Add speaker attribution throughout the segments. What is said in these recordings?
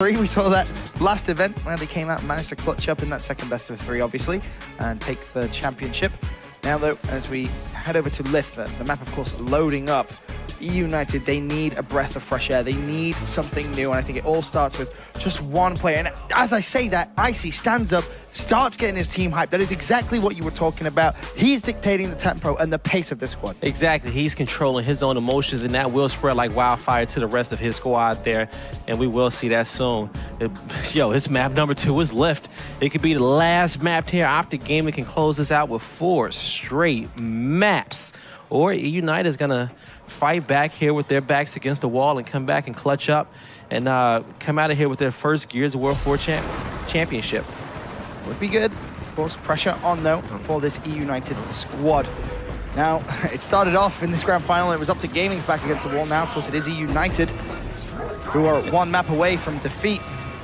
Speaker 1: We saw that last event where they came out and managed to clutch up in that second best of 3, obviously, and take the championship. Now, though, as we head over to Lift, the map, of course, loading up. eUnited, they need a breath of fresh air. They need something new, and I think it all starts with just one player. And as I say that, Icy stands up, starts getting his team hyped. That is exactly what you were talking about. He's dictating the tempo and the pace of this squad.
Speaker 2: Exactly. He's controlling his own emotions, and that will spread like wildfire to the rest of his squad there, and we will see that soon. His map number 2 is Lift. It could be the last map here. OpTic Gaming can close this out with 4 straight maps. Or eUnited is going to fight back here with their backs against the wall and come back and clutch up and come out of here with their first Gears of War 4 championship.
Speaker 1: Would be good. Of course, pressure on, though, for this eUnited squad. Now, it started off in this grand final. It was OpTic Gaming's back against the wall. Now, of course, it is eUnited, who are 1 map away from defeat.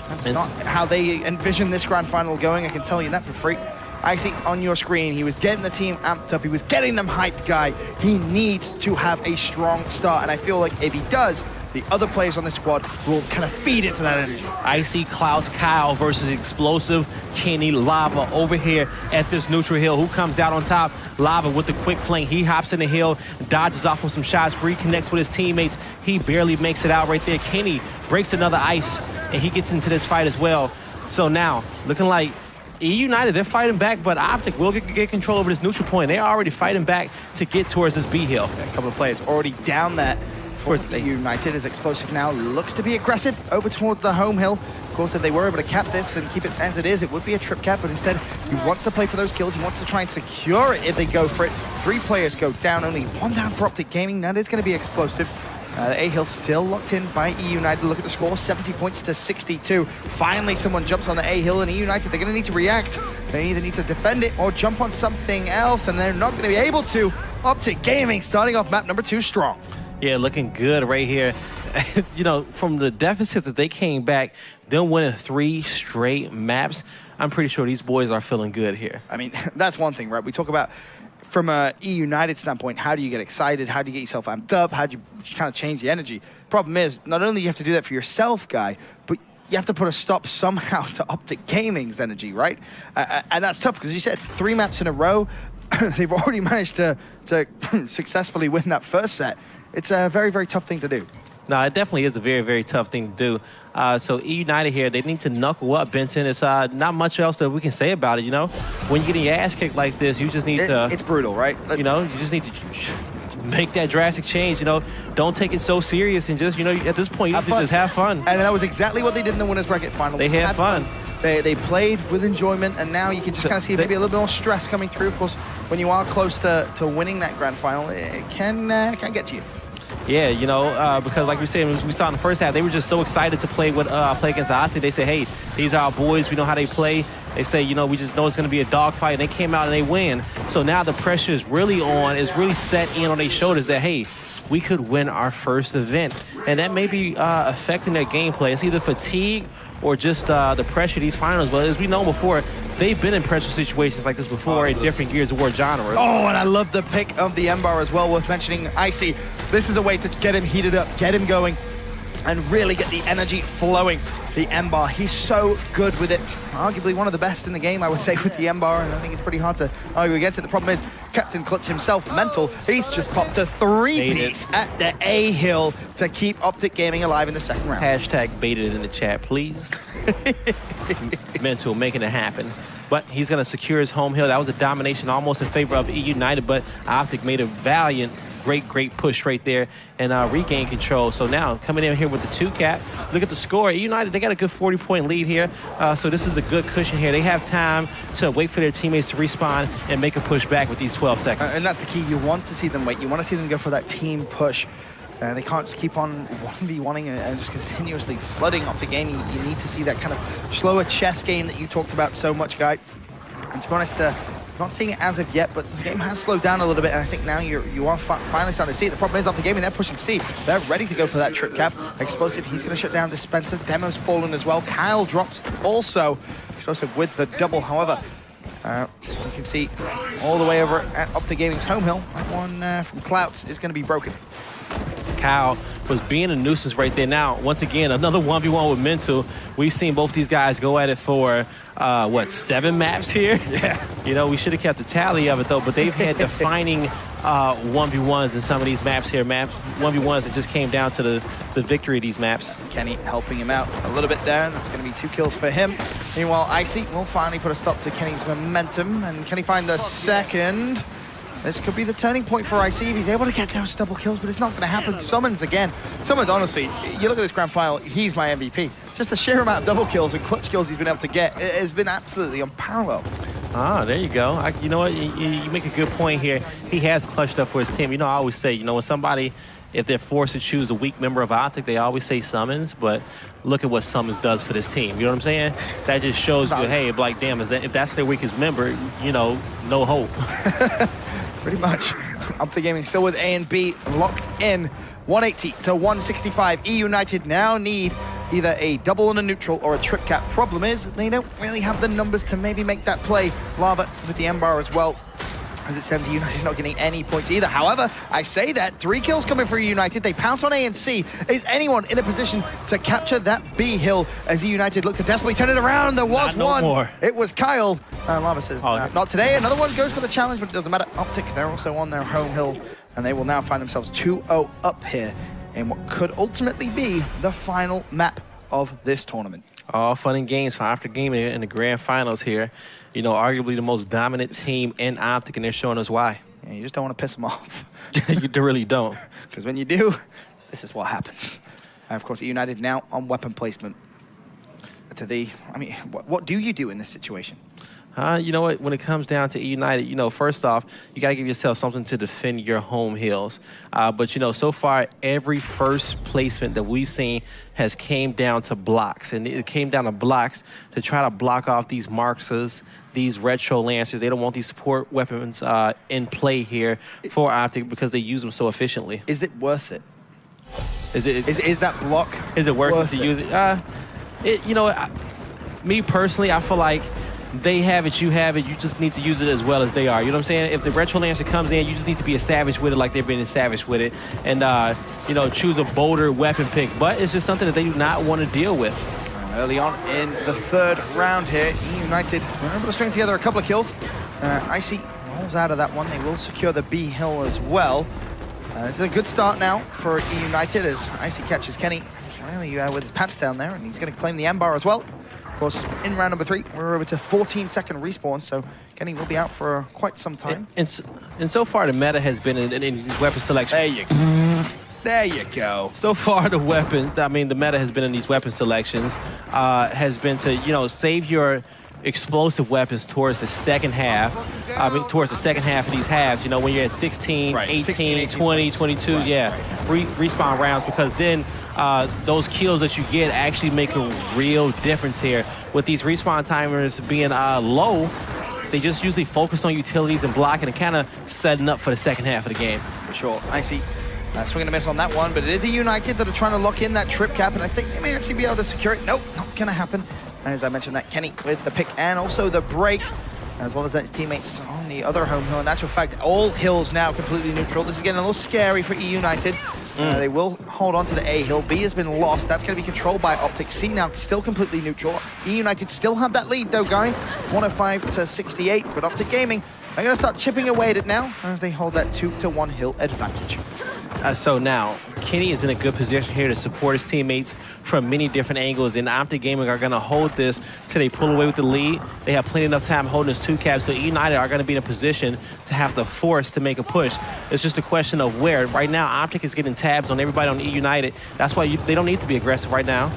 Speaker 1: That's not how they envision this grand final going. I can tell you that for free. I see on your screen, he was getting the team amped up. He was getting them hyped, guy. He needs to have a strong start. And I feel like if he does, the other players on this squad will kind of feed into that energy.
Speaker 2: Icy, Klaus, Kyle versus Explosive, Kenny, Lava over here at this neutral hill. Who comes out on top? Lava with the quick flank. He hops in the hill, dodges off of some shots, reconnects with his teammates. He barely makes it out right there. Kenny breaks another ice, and he gets into this fight as well. So now, looking like eUnited, they're fighting back, but OpTic will get control over this neutral point. They're already fighting back to get towards this B hill.
Speaker 1: A couple of players already down there for eUnited as Explosive now looks to be aggressive over towards the home hill. Of course, if they were able to cap this and keep it as it is, it would be a trip cap, but instead he wants to play for those kills. He wants to try and secure it if they go for it. 3 players go down, only 1 down for OpTic Gaming. That is going to be Explosive. The A-Hill still locked in by eUnited. Look at the score, 70 points to 62. Finally, someone jumps on the A-Hill, and eUnited, they're going to need to react. They either need to defend it or jump on something else, and they're not going to be able to. OpTic Gaming starting off map number 2 strong.
Speaker 2: Yeah, looking good right here. From the deficit that they came back, them winning 3 straight maps, I'm pretty sure these boys are feeling good here.
Speaker 1: I mean, that's one thing, right? We talk about from a eUnited standpoint, how do you get excited? How do you get yourself amped up? How do you kind of change the energy? Problem is, not only do you have to do that for yourself, guy, but you have to put a stop somehow to OpTic Gaming's energy, right? And that's tough because you said 3 maps in a row. They've already managed to successfully win that first set. It's a very, very tough thing to do.
Speaker 2: No, it definitely is a very, very tough thing to do. So eUnited here, they need to knuckle up, Benson. It's not much else that we can say about it, When you're getting your ass kicked like this, you just need to...
Speaker 1: It's brutal, right?
Speaker 2: You just need to make that drastic change, Don't take it so serious and just, at this point, you have to just have fun.
Speaker 1: And that was exactly what they did in the Winners Bracket final.
Speaker 2: They had fun.
Speaker 1: They played with enjoyment, and now you can just kind of see maybe a little bit more stress coming through. Of course, when you are close to winning that grand final, it can get to you.
Speaker 2: Yeah, because like we said, we saw in the first half, they were just so excited to play against OpTic. They say, hey, these are our boys. We know how they play. They say, we just know it's going to be a dogfight. And they came out and they win. So now the pressure is really on. It's really set in on their shoulders that, hey, we could win our first event. And that may be affecting their gameplay. It's either fatigue or just the pressure of these finals. But as we know before, they've been in pressure situations like this before in different Gears of War genres.
Speaker 1: Oh, and I love the pick of the M-Bar as well, worth mentioning. Icy, this is a way to get him heated up, get him going, and really get the energy flowing. The M-Bar, he's so good with it. Arguably one of the best in the game, I would say, with the M-Bar, and I think it's pretty hard to argue against it. The problem is, Captain Clutch himself, Mental, he's just popped a 3-piece at the A-Hill to keep OpTic Gaming alive in the second round.
Speaker 2: Hashtag baited it in the chat, please. Mental, making it happen. But he's going to secure his home hill. That was a domination almost in favor of eUnited, but OpTic made a valiant, great push right there and regain control. So now coming in here with the 2-cap. Look at the score. eUnited, they got a good 40-point lead here. So this is a good cushion here. They have time to wait for their teammates to respawn and make a push back with these 12 seconds.
Speaker 1: And that's the key. You want to see them wait. You want to see them go for that team push. They can't just keep on 1v1ing and just continuously flooding off the game. You need to see that kind of slower chess game that you talked about so much, Guy. And to be honest, not seeing it as of yet, but the game has slowed down a little bit, and I think now you are finally starting to see it. The problem is OpTic Gaming, they're pushing C. They're ready to go for that trip cap. Explosive, he's going to shut down Dispenser. Demo's fallen as well. Kyle drops also. Explosive with the double, however. You can see all the way over at OpTic Gaming's home hill. That one from Clouts is going to be broken.
Speaker 2: Kyle was being a nuisance right there. Now, once again, another 1v1 with Mental. We've seen both these guys go at it for, what, 7 maps here?
Speaker 1: Yeah.
Speaker 2: You know, we should have kept the tally of it, though, but they've had defining 1v1s in some of these maps here. 1v1s that just came down to the victory of these maps.
Speaker 1: Kenny helping him out a little bit there, and that's going to be 2 kills for him. Meanwhile, Icy will finally put a stop to Kenny's momentum, and can he find the second? This could be the turning point for Icy if he's able to get those double kills, but it's not going to happen. Summons again. Summons, honestly, you look at this grand final, he's my MVP. Just the sheer amount of double kills and clutch kills he's been able to get has been absolutely unparalleled.
Speaker 2: Ah, there you go. You know what? You make a good point here. He has clutched up for his team. You know, I always say, you know, when somebody, if they're forced to choose a weak member of OpTic, they always say Summons, but look at what Summons does for this team. You know what I'm saying? That just shows you, hey, like, damn, if that's their weakest member, you know, no hope.
Speaker 1: Pretty much. OpTic Gaming still with A and B locked in. 180 to 165. eUnited now need either a double and a neutral or a trip cap. Problem is, they don't really have the numbers to maybe make that play. Lava with the M-bar as well. As it stands, eUnited not getting any points either. However, I say that 3 kills coming for eUnited. They pounce on A and C. Is anyone in a position to capture that B hill as eUnited look to desperately turn it around? There was one. More. It was Kyle. Lava says, not today. Another one goes for the challenge, but it doesn't matter. OpTic, they're also on their home hill, and they will now find themselves 2-0 up here in what could ultimately be the final map of this tournament.
Speaker 2: All fun and games for OpTic Gaming in the grand finals here. You know, arguably the most dominant team in OpTic, and they're showing us why.
Speaker 1: Yeah, you just don't want to piss them off.
Speaker 2: You really don't.
Speaker 1: Because when you do, this is what happens. And of course, eUnited now on weapon placement. I mean, what do you do in this situation?
Speaker 2: You know what, when it comes down to eUnited, you know, first off, you got to give yourself something to defend your home hills. But, you know, so far, every first placement that we've seen has came down to blocks. And it came down to blocks to try to block off these Marxers, these retro lancers. They don't want these support weapons in play here for OpTic because they use them so efficiently.
Speaker 1: Is it worth it?
Speaker 2: Is
Speaker 1: that block
Speaker 2: Is it worth it to use it? You know, me personally, I feel like they have it, you have it, you just need to use it as well as they are. You know what I'm saying? If the retro lancer comes in, you just need to be a savage with it like they've been a savage with it. And, you know, choose a bolder weapon pick. But it's just something that they do not want to deal with.
Speaker 1: Early on in the 3rd round here, eUnited were able to string together a couple of kills. Icy rolls out of that one. They will secure the B hill as well. It's a good start now for eUnited as Icy catches Kenny really with his pants down there, and he's going to claim the M-bar as well. Of course, in round number 3, we're over to 14-second respawn, so Kenny will be out for quite some time.
Speaker 2: And so far, the meta has been in weapon selection.
Speaker 1: There you go. There you go.
Speaker 2: So far, the meta has been in these weapon selections, has been to, you know, save your explosive weapons towards the second half. Towards the second half of these halves, you know, when you're at 16, right. 18, 20, 22, right. Yeah, respawn rounds, because then those kills that you get actually make a real difference here. With these respawn timers being low, they just usually focus on utilities and blocking and kind of setting up for the second half of the game.
Speaker 1: For sure. I see. Swing and a miss on that one, but it is eUnited that are trying to lock in that trip cap, and I think they may actually be able to secure it. Nope, not going to happen. And as I mentioned, that Kenny with the pick and also the break, as well as his teammates on the other home hill. In actual fact, all hills now completely neutral. This is getting a little scary for eUnited. They will hold on to the A hill. B has been lost. That's going to be controlled by OpTic. C now still completely neutral. eUnited still have that lead though, guy. 105 to 68, but OpTic Gaming are going to start chipping away at it now as they hold that 2-1 hill advantage.
Speaker 2: So now, Kenny is in a good position here to support his teammates from many different angles, and OpTic Gaming are going to hold this till they pull away with the lead. They have plenty enough time holding this 2 cap, so eUnited are going to be in a position to have the force to make a push. It's just a question of where. Right now, OpTic is getting tabs on everybody on eUnited. That's why they don't need to be aggressive right now.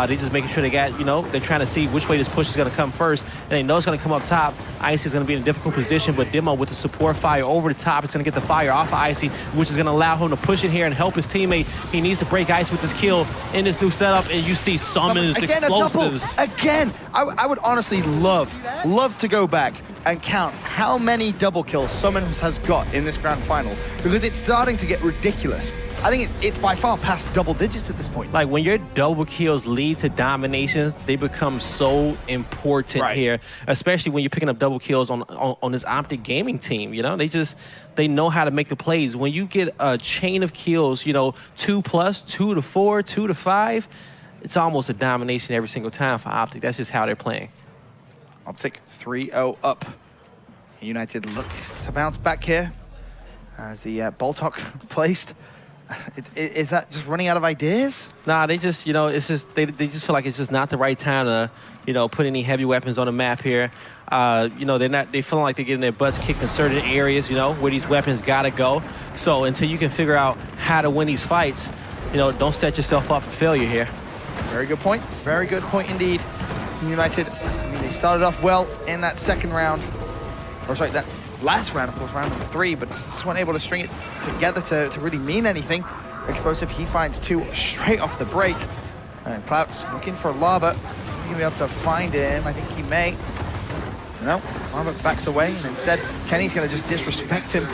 Speaker 2: They're just making sure they got, you know, they're trying to see which way this push is going to come first, and they know it's going to come up top. Icy is going to be in a difficult position, but Demo with the support fire over the top, it's going to get the fire off of Icy, which is going to allow him to push it here and help his teammate. He needs to break Ice with this kill in this new setup, and you see Summons,
Speaker 1: again,
Speaker 2: explosives.
Speaker 1: Again, I would honestly love to go back and count how many double kills Summons has got in this grand final, because it's starting to get ridiculous. I think it's by far past double digits at this point.
Speaker 2: Like when your double kills lead to dominations, they become so important here, especially when you're picking up double kills on this OpTic gaming team. You know, they know how to make the plays. When you get a chain of kills, you know, 2+, 2 to 4, 2 to 5, it's almost a domination every single time for OpTic. That's just how they're playing.
Speaker 1: OpTic 3-0 up. United look to bounce back here as the Boltok placed. Is that just running out of ideas?
Speaker 2: Nah, they just, you know, it's just they just feel like it's just not the right time to, you know, put any heavy weapons on the map here. You know, they feel like they're getting their butts kicked in certain areas, you know, where these weapons gotta go. So until you can figure out how to win these fights, you know, don't set yourself up for failure here.
Speaker 1: Very good point. Very good point indeed. United, I mean, they started off well in that second round. Or sorry, that last round, of course, round number 3, but just weren't able to string it together to really mean anything. Explosive, he finds 2 straight off the break. And Clout's looking for Lava. He's gonna be able to find him. I think he may. No, Lava backs away, and instead, Kenny's gonna just disrespect him.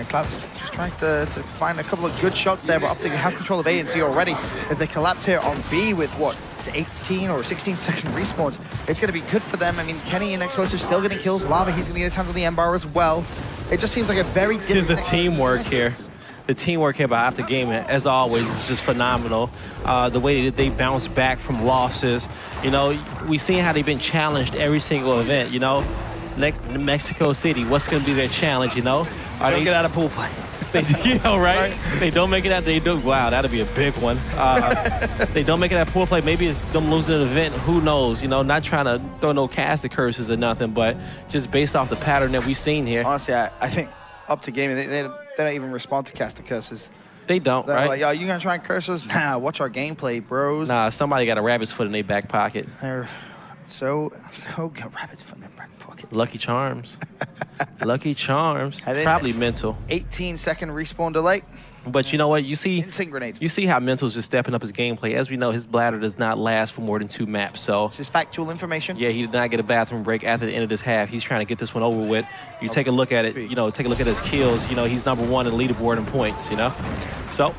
Speaker 1: Clout's just trying to find a couple of good shots there, but OpTic have control of A and C already. If they collapse here on B with what, 18 or 16-second respawns, it's going to be good for them. I mean, Kenny and Explosive still getting kills. Lava, he's going to get his hands on the M-bar as well. It just seems like a very different...
Speaker 2: Here's the teamwork here. The teamwork here by OpTic Gaming, as always, is just phenomenal. The way that they bounce back from losses. You know, we've seen how they've been challenged every single event, you know. Mexico City, what's going to be their challenge, you know?
Speaker 1: Are they get out of pool play?
Speaker 2: You know, right? They don't make it out. They do. Wow, that'd be a big one. They don't make it out pool play. Maybe it's them losing an event. Who knows? You know, not trying to throw no caster curses or nothing, but just based off the pattern that we've seen here.
Speaker 1: Honestly, I think OpTic Gaming, they don't even respond to caster curses.
Speaker 2: They don't,
Speaker 1: They're
Speaker 2: right?
Speaker 1: like, yo, you gonna try and curse us? Nah, watch our gameplay, bros.
Speaker 2: Nah, somebody got a rabbit's foot in their back pocket.
Speaker 1: They're so good. Rabbit's foot in their back pocket.
Speaker 2: Lucky Charms. Lucky Charms. Probably mental.
Speaker 1: 18-second respawn delay.
Speaker 2: But you know what? You see,
Speaker 1: instant grenades.
Speaker 2: You see how Mental's just stepping up his gameplay. As we know, his bladder does not last for more than 2 maps. So
Speaker 1: this is factual information.
Speaker 2: Yeah, he did not get a bathroom break after the end of this half. He's trying to get this one over with. You take a look at it. You know, take a look at his kills. You know, he's #1 in the leaderboard in points. You know, so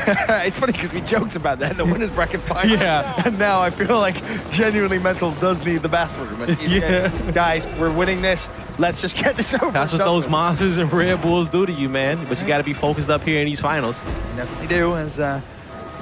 Speaker 1: it's funny because we joked about that in the winners bracket final.
Speaker 2: Yeah.
Speaker 1: And now I feel like genuinely Mental does need the bathroom. And
Speaker 2: yeah.
Speaker 1: Guys, we're winning this. Let's just get this over.
Speaker 2: That's what those monsters and Red Bulls do to you, man. But you got to be focused up here in these finals.
Speaker 1: You definitely do. As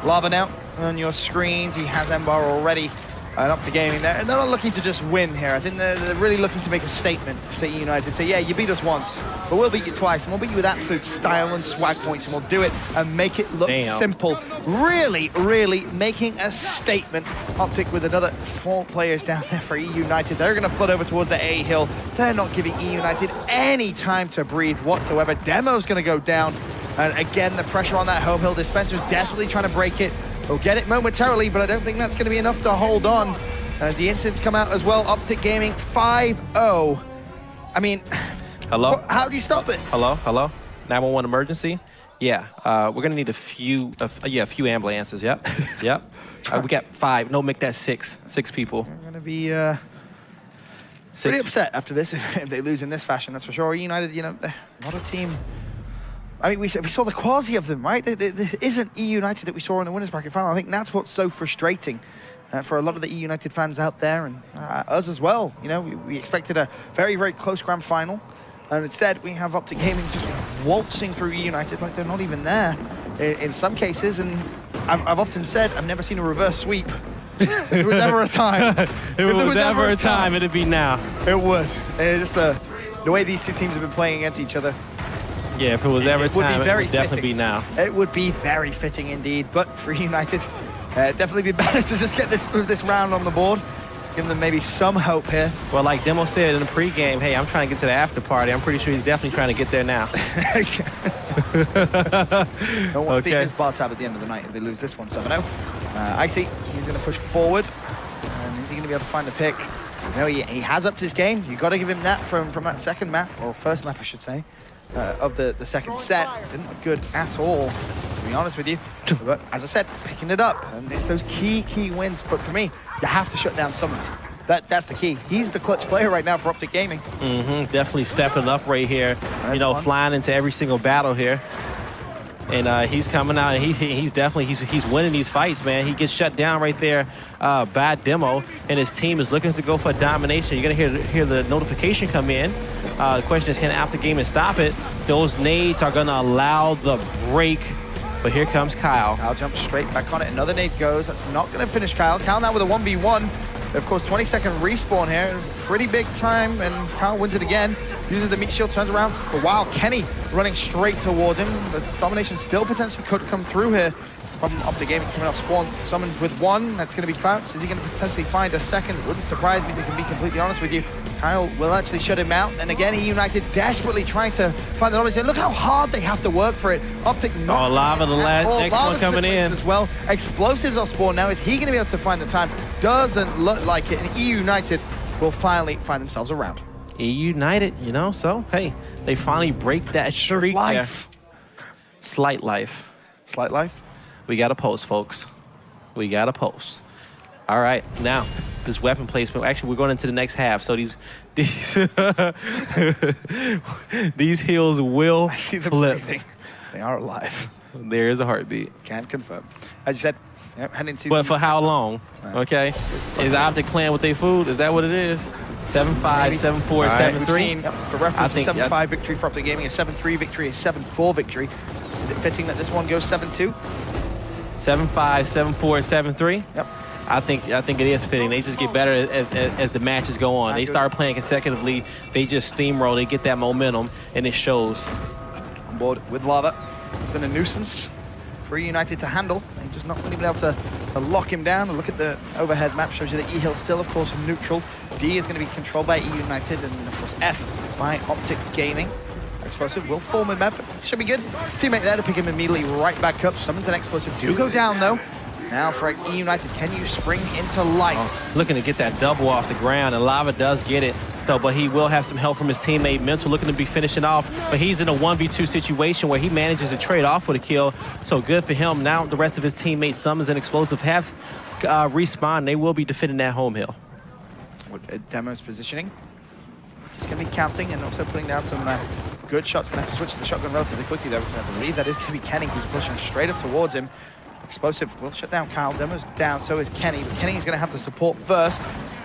Speaker 1: Lava now on your screens, he has M-bar already. OpTic Gaming, they're not looking to just win here. I think they're really looking to make a statement to eUnited. Say, yeah, you beat us once, but we'll beat you twice, and we'll beat you with absolute style and swag points, and we'll do it and make it look simple. Really, really making a statement. OpTic with another 4 players down there for eUnited. They're going to flood over towards the A hill. They're not giving eUnited any time to breathe whatsoever. Demo's going to go down. And again, the pressure on that home hill. Dispenser's desperately trying to break it. We'll get it momentarily, but I don't think that's going to be enough to hold on. As the incidents come out as well, OpTic Gaming 5-0. I mean,
Speaker 2: hello?
Speaker 1: How do you stop it?
Speaker 2: Hello? 911 emergency? Yeah, we're going to need a few ambulances, yep. Yep. We got 5. No, make that 6. 6 people.
Speaker 1: We're going to be pretty upset after this if they lose in this fashion, that's for sure. United, you know, they're not a team. I mean, we saw the quality of them, right? This isn't eUnited that we saw in the winners bracket final. I think that's what's so frustrating for a lot of the eUnited fans out there and us as well. You know, we expected a very, very close grand final, and instead we have OpTic Gaming just waltzing through eUnited like they're not even there in some cases. And I've often said I've never seen a reverse sweep. If there was ever a time.
Speaker 2: if there was ever a time, it'd be now.
Speaker 1: It would. Just the way these two teams have been playing against each other.
Speaker 2: Yeah, if it was ever time, it would definitely be now.
Speaker 1: It would be very fitting indeed, but for United, definitely be better to just get this round on the board, give them maybe some hope here.
Speaker 2: Well, like Demo said in the pregame, hey, I'm trying to get to the after party. I'm pretty sure he's definitely trying to get there now.
Speaker 1: Don't want to see his bar tab at the end of the night if they lose this one 7-0. Icy, he's going to push forward, and is he going to be able to find the pick? You know, he has upped his game. You've got to give him that from that second map, or first map, I should say. Of the second set. Didn't look good at all, to be honest with you. But as I said, picking it up. And it's those key wins. But for me, you have to shut down Summons. That's the key. He's the clutch player right now for OpTic Gaming.
Speaker 2: Definitely stepping up right here. You know, flying into every single battle here. And he's coming out, and he's definitely winning these fights, man. He gets shut down right there by Demo, and his team is looking to go for domination. You're gonna hear the notification come in. The question is, can OpTic Gaming stop it? Those nades are gonna allow the break. But here comes Kyle.
Speaker 1: Kyle jumps straight back on it. Another nade goes. That's not going to finish Kyle. Kyle now with a 1v1. Of course, 20-second respawn here. Pretty big time, and Kyle wins it again. Uses the meat shield, turns around. But wow, Kenny running straight towards him. The domination still potentially could come through here from OpTic Gaming coming off spawn. Summons with one. That's going to be Clouts. Is he going to potentially find a second? Wouldn't surprise me, to be completely honest with you. Kyle will actually shut him out. And again, eUnited desperately trying to find the domination. Look how hard they have to work for it. OpTic not.
Speaker 2: Oh, Lava, the next one coming in.
Speaker 1: As well. Explosives off spawn now. Is he going to be able to find the time? Doesn't look like it. And eUnited will finally find themselves around.
Speaker 2: eUnited, you know, so, hey, they finally break that streak there. Slight life.
Speaker 1: Slight life?
Speaker 2: We got a post, folks. We got a post. All right, now this weapon placement. Actually, we're going into the next half, so these these heals will flip.
Speaker 1: They are alive.
Speaker 2: There is a heartbeat.
Speaker 1: Can confirm. As you said, heading to.
Speaker 2: But for how long? Okay, is OpTic playing with their food? Is that what it is? 7-5, 7-4, 7-3.
Speaker 1: For reference, a 7-5 victory for OpTic Gaming, a 7-3 victory, a 7-4 victory. Is it fitting that this one goes 7-2?
Speaker 2: 7-5, 7-4, 7-3.
Speaker 1: Yep.
Speaker 2: I think it is fitting. They just get better as the matches go on. They start playing consecutively. They just steamroll. They get that momentum, and it shows.
Speaker 1: On board with Lava. It's been a nuisance for eUnited to handle. They've just not really been able to lock him down. Look at the overhead map. Shows you that E-Hill still, of course, neutral. D is going to be controlled by eUnited, and, of course, F by OpTic Gaming. Explosive will form a map. Should be good. Teammate there to pick him immediately right back up. Summons an explosive. Do go down, though. Now for eUnited, can you spring into life?
Speaker 2: Oh, looking to get that double off the ground, and Lava does get it, though, but he will have some help from his teammate. Mental looking to be finishing off, but he's in a 1v2 situation where he manages to trade off with a kill, so good for him. Now the rest of his teammates, Summons and Explosive, have respawned. They will be defending that home hill.
Speaker 1: Look at Demo's positioning. He's going to be counting and also putting down some good shots. Going to have to switch to the shotgun relatively quickly, though, because I believe that is going to be Kenny who's pushing straight up towards him. Explosive will shut down Kyle. Demo's down, so is Kenny. But Kenny's going to have to support first.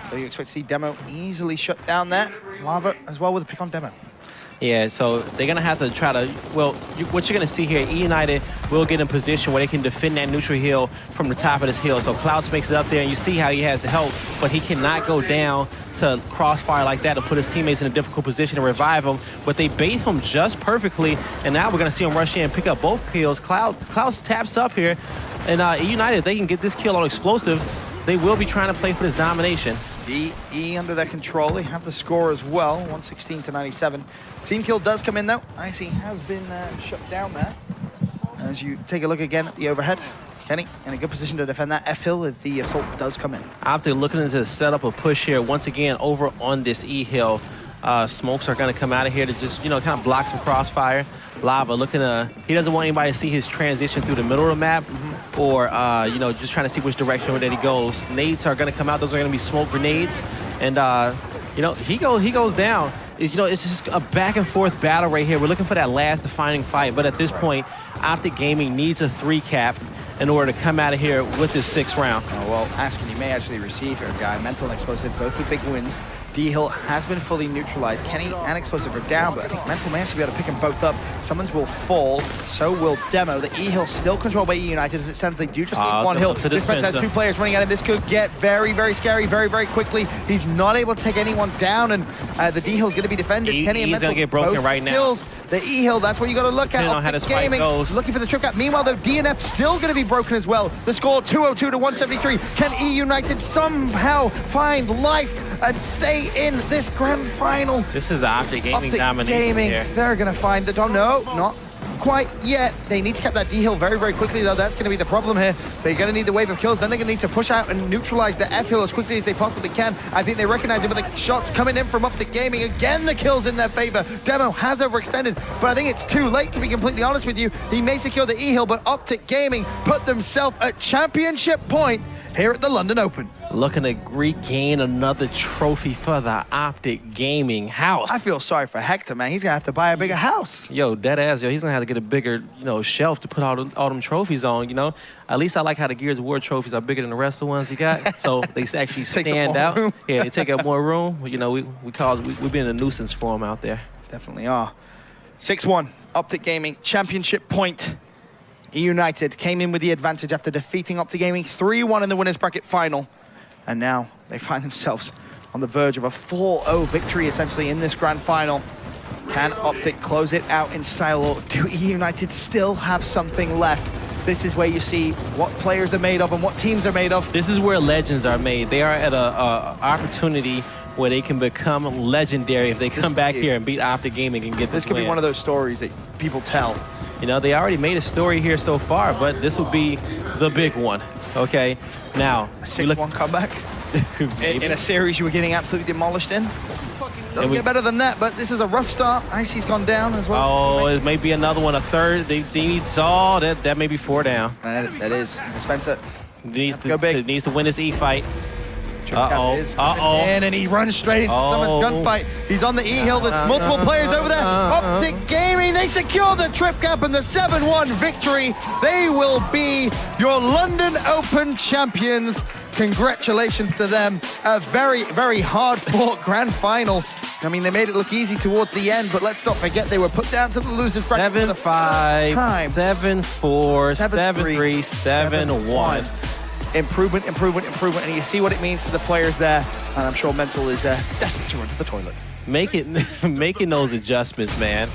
Speaker 1: So you expect to see Demo easily shut down there. Lava as well with a pick on Demo.
Speaker 2: Yeah, so they're going to have to try to, well, what you're going to see here, eUnited will get in position where they can defend that neutral hill from the top of this hill. So Clouds makes it up there, and you see how he has the help, but he cannot go down to crossfire like that to put his teammates in a difficult position to revive him. But they bait him just perfectly, and now we're going to see him rush in and pick up both kills. Clouds taps up here, and eUnited, they can get this kill on Explosive. They will be trying to play for this domination.
Speaker 1: E under their control. They have the score as well, 116-97. Team kill does come in, though. Icy has been shut down there. As you take a look again at the overhead, Kenny in a good position to defend that F-hill if the assault does come in.
Speaker 2: OpTic looking into set up a push here once again over on this E-hill. Smokes are going to come out of here to just, you know, kind of block some crossfire. Lava looking to, he doesn't want anybody to see his transition through the middle of the map, or, you know, just trying to see which direction that he goes. Nades are going to come out. Those are going to be smoke grenades. And, you know, he goes down. You know, it's just a back and forth battle right here. We're looking for that last defining fight. But at this point, OpTic Gaming needs a 3-cap in order to come out of here with this 6th round.
Speaker 1: Oh, well, Askin, you may actually receive here, guy. Mental and Explosive, both with big wins. D-Hill has been fully neutralized. Kenny and Explosive are down, but I think Mental may actually be able to pick them both up. Summons will fall, so will Demo. The E-Hill still controlled by eUnited. As it stands, they do just need one hill. This match has 2 players running at him. This could get very, very scary very, very quickly. He's not able to take anyone down, and the D-Hill's going to be defended. Kenny and Mental
Speaker 2: going to get broken right now.
Speaker 1: Kills. The E-Hill, that's what you got to look at. OpTic Gaming looking for the trip cap. Meanwhile, though, DNF still going to be broken as well. The score 202-173. Can eUnited somehow find life and stay in this grand final?
Speaker 2: This is the OpTic Gaming domination here.
Speaker 1: They're going to find the no, not quite yet. They need to cap that D-Hill very, very quickly, though. That's going to be the problem here. They're going to need the wave of kills. Then they're going to need to push out and neutralize the F-Hill as quickly as they possibly can. I think they recognize it with the shots coming in from OpTic Gaming. Again, the kills in their favor. Demo has overextended, but I think it's too late, to be completely honest with you. He may secure the E-Hill, but OpTic Gaming put themselves at championship point here at the London Open.
Speaker 2: Looking to regain another trophy for the OpTic gaming house.
Speaker 1: I feel sorry for Hector, man. He's going to have to buy a bigger house.
Speaker 2: Yo, dead ass, yo. He's going to have to get a bigger, shelf to put all them trophies on, At least I like how the Gears of War trophies are bigger than the rest of the ones he got. So they actually stand out.
Speaker 1: Room.
Speaker 2: Yeah, they take up more room. We've been a nuisance for him out there.
Speaker 1: Definitely are. 6-1, OpTic Gaming, championship point. eUnited came in with the advantage after defeating OpTic Gaming 3-1 in the winners bracket final. And now they find themselves on the verge of a 4-0 victory, essentially, in this grand final. Can OpTic close it out in style, or do eUnited still have something left? This is where you see what players are made of and what teams are made of.
Speaker 2: This is where legends are made. They are at an opportunity where they can become legendary if they come back here and beat OpTic Gaming and get this
Speaker 1: could
Speaker 2: win.
Speaker 1: be one of those stories that people tell.
Speaker 2: They already made a story here so far, but this will be the big one. Okay, now
Speaker 1: a 6-1 comeback in a series you were getting absolutely demolished in. Doesn't get better than that, but this is a rough start. Icy's gone down as well.
Speaker 2: Oh, it may be another one, a third. They need all that may be 4 down.
Speaker 1: That is Spencer.
Speaker 2: Needs to win this E fight.
Speaker 1: And he runs straight into Summon's gunfight. He's on the E hill. There's multiple players over there. OpTic Gaming, they secure the trip cap and the 7-1 victory. They will be your London Open champions. Congratulations to them. A very, very hard-fought grand final. I mean, they made it look easy towards the end, but let's not forget they were put down to the losers bracket for the first time.
Speaker 2: 7-5, 7-4, 7-3, 7-1.
Speaker 1: Improvement, and you see what it means to the players there. And I'm sure Mental is desperate to run to the toilet.
Speaker 2: Making those adjustments, man.